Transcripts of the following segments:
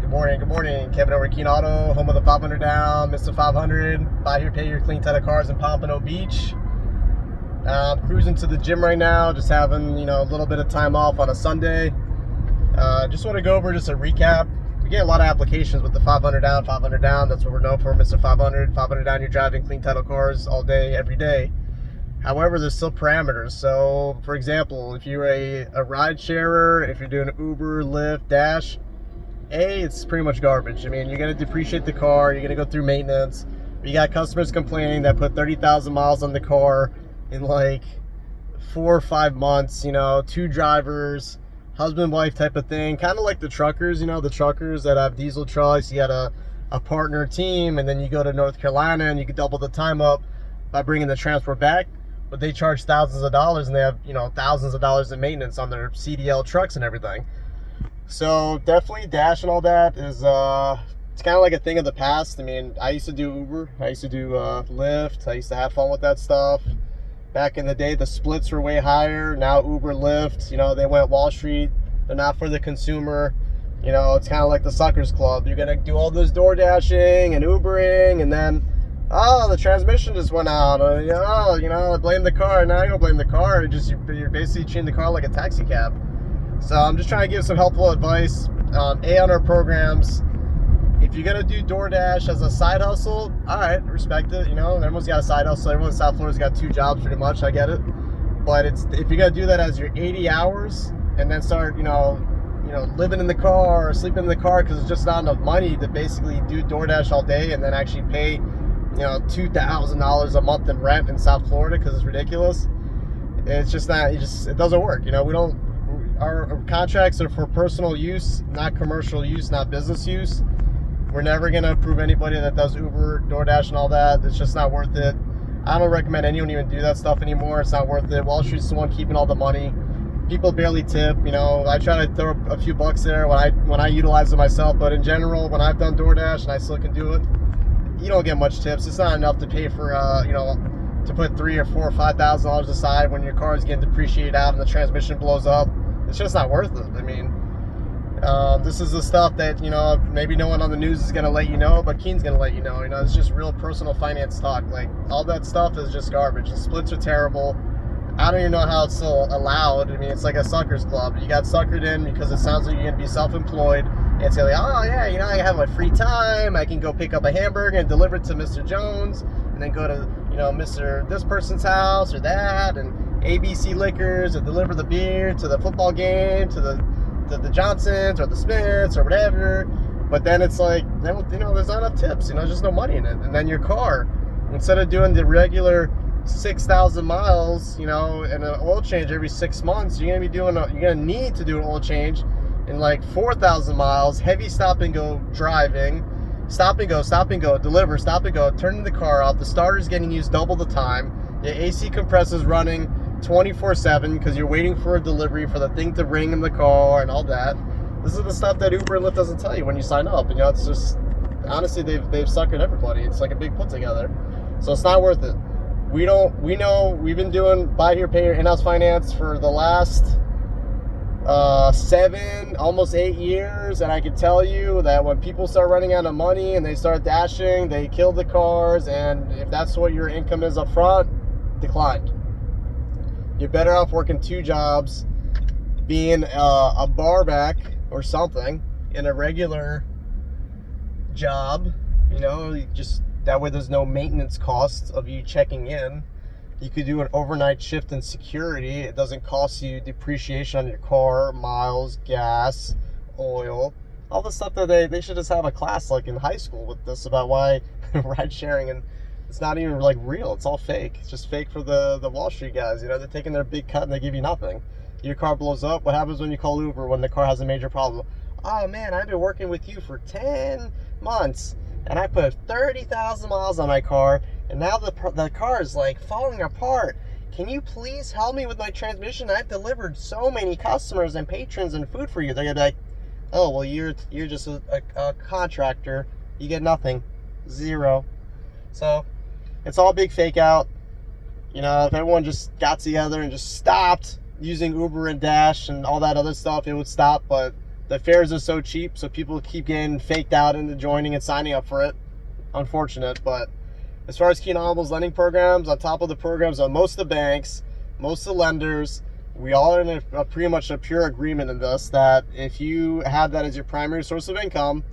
Good morning. Kevin over at Keen Auto, home of the 500 down, Mr. 500. Buy here, pay your clean title cars in Pompano Beach. I'm cruising to the gym right now, just having a little bit of time off on a Sunday. Just want to go over just a recap. We get a lot of applications with the 500 down, 500 down. That's what we're known for, Mr. 500. 500 down, you're driving clean title cars all day, every day. However, there's still parameters. So, for example, if you're a ride sharer, if you're doing Uber, Lyft, Dash, it's pretty much garbage. I mean, you're going to depreciate the car, you're going to go through maintenance. You got customers complaining that put 30,000 miles on the car in like 4 or 5 months, 2 drivers, husband, wife type of thing. Kind of like the truckers, the truckers that have diesel trucks. You got a partner team, and then you go to North Carolina and you can double the time up by bringing the transport back. But they charge thousands of dollars, and they have, thousands of dollars in maintenance on their CDL trucks and everything. So definitely Dash and all that is, it's kind of like a thing of the past. I mean, I used to do Uber, I used to do Lyft, I used to have fun with that stuff. Back in the day, the splits were way higher. Now Uber, Lyft, they went Wallstreet. They're not for the consumer. It's kind of like the suckers club. You're gonna do all this door dashing and Ubering, and then the transmission just went out. Blame the car. Now you don't blame the car. You're basically treating the car like a taxi cab. So I'm just trying to give some helpful advice. On our programs, if you're gonna do DoorDash as a side hustle, all right, respect it. Everyone's got a side hustle. Everyone in South Florida's got 2 jobs pretty much. I get it. But if you're gonna do that as your 80 hours and then start, living in the car or sleeping in the car because it's just not enough money to basically do DoorDash all day and then actually pay $2,000 a month in rent in South Florida because it's ridiculous. It's just not, it doesn't work. Our contracts are for personal use, not commercial use, not business use. We're never going to approve anybody that does Uber, DoorDash and all that. It's just not worth it. I don't recommend anyone even do that stuff anymore. It's not worth it. Wallstreet's the one keeping all the money. People barely tip. I try to throw a few bucks there when I utilize it myself, but in general, when I've done DoorDash and I still can do it, you don't get much tips. It's not enough to pay for, to put $3,000 or $4,000 or $5,000 aside when your car is getting depreciated out and the transmission blows up. It's just not worth it. I mean, this is the stuff that, maybe no one on the news is going to let you know, but Keen's going to let you know. It's just real personal finance talk. Like, all that stuff is just garbage. The splits are terrible. I don't even know how it's still allowed. I mean, it's like a suckers club. You got suckered in because it sounds like you're going to be self-employed. And it's like, oh yeah, I have my free time. I can go pick up a hamburger and deliver it to Mr. Jones, and then go to, Mr. this person's house or that, and ABC Liquors, and deliver the beer to the football game, to the Johnsons or the Smiths or whatever. But then it's like, there's not enough tips. There's just no money in it. And then your car, instead of doing the regular 6,000 miles, and an oil change every 6 months, you're gonna need to do an oil change in like 4,000 miles, heavy stop and go driving, stop and go, deliver, stop and go, turning the car off, the starter's getting used double the time, the AC compressor's running 24/7 because you're waiting for a delivery for the thing to ring in the car and all that. This is the stuff that Uber and Lyft doesn't tell you when you sign up. It's just, honestly, they've suckered everybody. It's like a big put together. So it's not worth it. We know we've been doing buy here, pay here in-house finance for the last 7, almost 8 years, and I can tell you that when people start running out of money and they start dashing, they kill the cars. And if that's what your income is up front, decline. You're better off working 2 jobs, being a barback or something in a regular job. Just that way there's no maintenance costs of you checking in. You could do an overnight shift in security. It doesn't cost you depreciation on your car, miles, gas, oil, all the stuff that they should just have a class like in high school with this about why ride sharing, and it's not even like real. It's all fake. It's just fake for the Wall Street guys. They're taking their big cut and they give you nothing. Your car blows up. What happens when you call Uber when the car has a major problem? Oh man, I've been working with you for 10 months and I put 30,000 miles on my car, and now the car is like falling apart. Can you please help me with my transmission? I've delivered so many customers and patrons and food for you. They're gonna be like, oh well, you're just a contractor. You get nothing, 0. So it's all big fake out. If everyone just got together and just stopped using Uber and Dash and all that other stuff, it would stop. But the fares are so cheap, so people keep getting faked out into joining and signing up for it. Unfortunate, but as far as Keen Audible's lending programs, on top of the programs on most of the banks, most of the lenders, we all are in a pretty much a pure agreement in this, that if you have that as your primary source of income,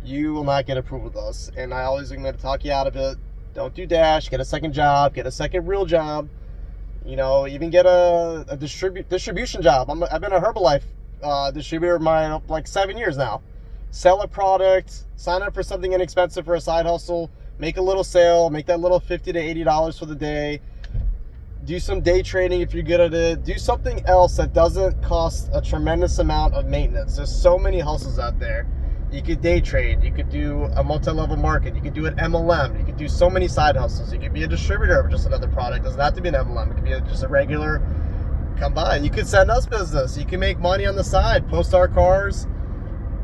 you will not get approved with us. And I always am going to talk you out of it. Don't do Dash. Get a second job. Get a second real job. You know, even get a distribution job. I've been a Herbalife distributor my like 7 years now. Sell a product. Sign up for something inexpensive for a side hustle. Make a little sale. Make that little $50 to $80 for the day. Do some day trading if you're good at it. Do something else that doesn't cost a tremendous amount of maintenance. There's so many hustles out there. You could day trade. You could do a multi-level market. You could do an MLM. You could do so many side hustles. You could be a distributor of just another product. It doesn't have to be an MLM. It could be just a regular come by. You could send us business. You can make money on the side. Post our cars.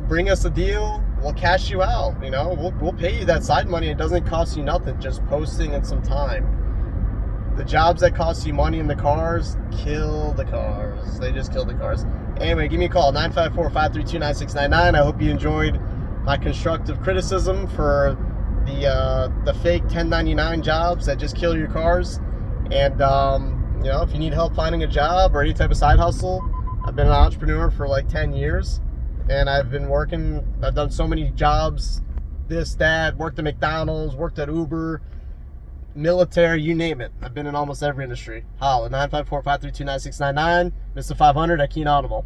Bring us a deal. We'll cash you out. You know, we'll pay you that side money. It doesn't cost you nothing. Just posting and some time. The jobs that cost you money in the cars, kill the cars. They just kill the cars. Anyway, give me a call, 954-532-9699. I hope you enjoyed my constructive criticism for the fake 1099 jobs that just kill your cars. And, you know, if you need help finding a job or any type of side hustle, I've been an entrepreneur for like 10 years. And I've done so many jobs, this, that, worked at McDonald's, worked at Uber, military, you name it. I've been in almost every industry. Holla, 954-532-9699, Mr. 500 at Keen Audible.